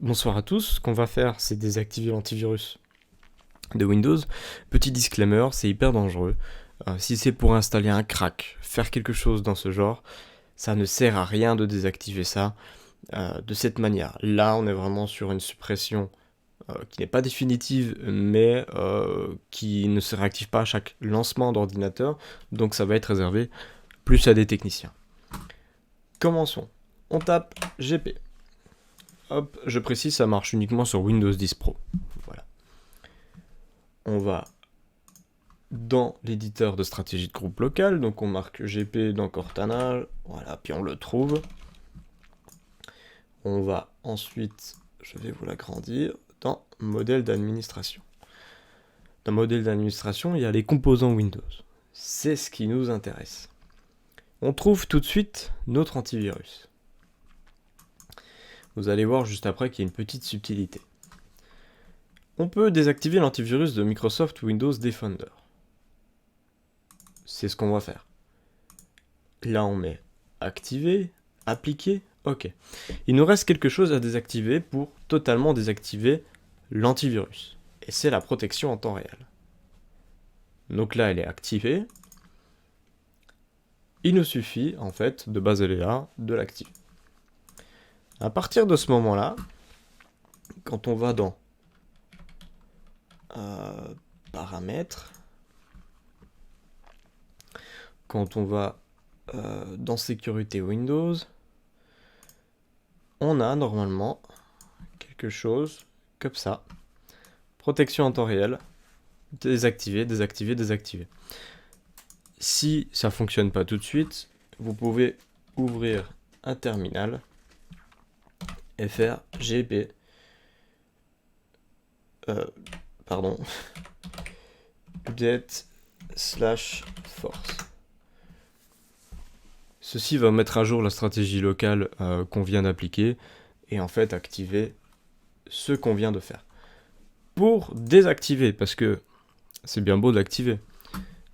Bonsoir à tous, ce qu'on va faire c'est désactiver l'antivirus de Windows. Petit disclaimer, c'est hyper dangereux. Si c'est pour installer un crack, faire quelque chose dans ce genre, ça ne sert à rien de désactiver ça de cette manière. Là on est vraiment sur une suppression qui n'est pas définitive mais qui ne se réactive pas à chaque lancement d'ordinateur, donc ça va être réservé plus à des techniciens. Commençons. On tape GP. Hop, je précise, ça marche uniquement sur Windows 10 Pro. Voilà. On va dans l'éditeur de stratégie de groupe local, donc on marque GP dans Cortana, voilà, puis on le trouve. On va ensuite, je vais vous l'agrandir, dans modèle d'administration. Dans modèle d'administration, il y a les composants Windows. C'est ce qui nous intéresse. On trouve tout de suite notre antivirus. Vous allez voir juste après qu'il y a une petite subtilité. On peut désactiver l'antivirus de Microsoft Windows Defender. C'est ce qu'on va faire. Là, on met activer, appliquer, ok. Il nous reste quelque chose à désactiver pour totalement désactiver l'antivirus. Et c'est la protection en temps réel. Donc là, elle est activée. Il nous suffit, en fait, de base elle est là, de l'activer. À partir de ce moment-là, quand on va dans paramètres, quand on va dans sécurité Windows, on a normalement quelque chose comme ça. Protection en temps réel, désactiver, désactiver, désactiver. Si ça ne fonctionne pas tout de suite, vous pouvez ouvrir un terminal et faire gp update /force. Ceci va mettre à jour la stratégie locale qu'on vient d'appliquer et en fait activer ce qu'on vient de faire. Pour désactiver, parce que c'est bien beau d'activer,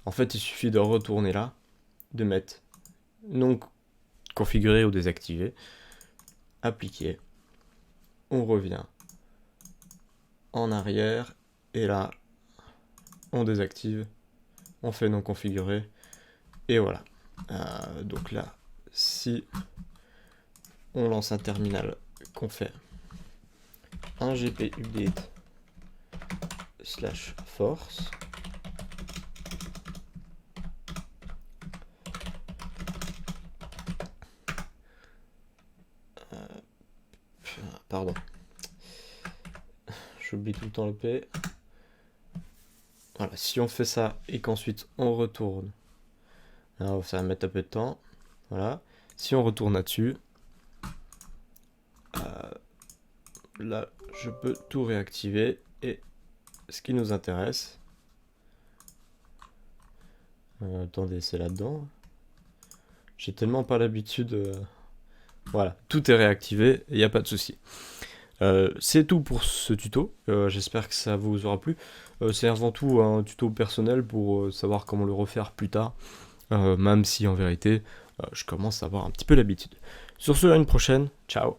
en fait il suffit de retourner là, de mettre non configurer ou désactiver, appliquer, on revient en arrière et là on désactive, on fait non configuré et voilà. Donc là, si on lance un terminal qu'on fait un gp update /force, pardon, j'oublie tout le temps le P. Voilà, si on fait ça et qu'ensuite on retourne, alors ça va mettre un peu de temps. Voilà, si on retourne là-dessus, là je peux tout réactiver et ce qui nous intéresse, attendez, c'est là-dedans. J'ai tellement pas l'habitude. Voilà, tout est réactivé, il n'y a pas de souci. C'est tout pour ce tuto, j'espère que ça vous aura plu. C'est avant tout un tuto personnel pour savoir comment le refaire plus tard, même si en vérité je commence à avoir un petit peu l'habitude. Sur ce, à une prochaine, ciao.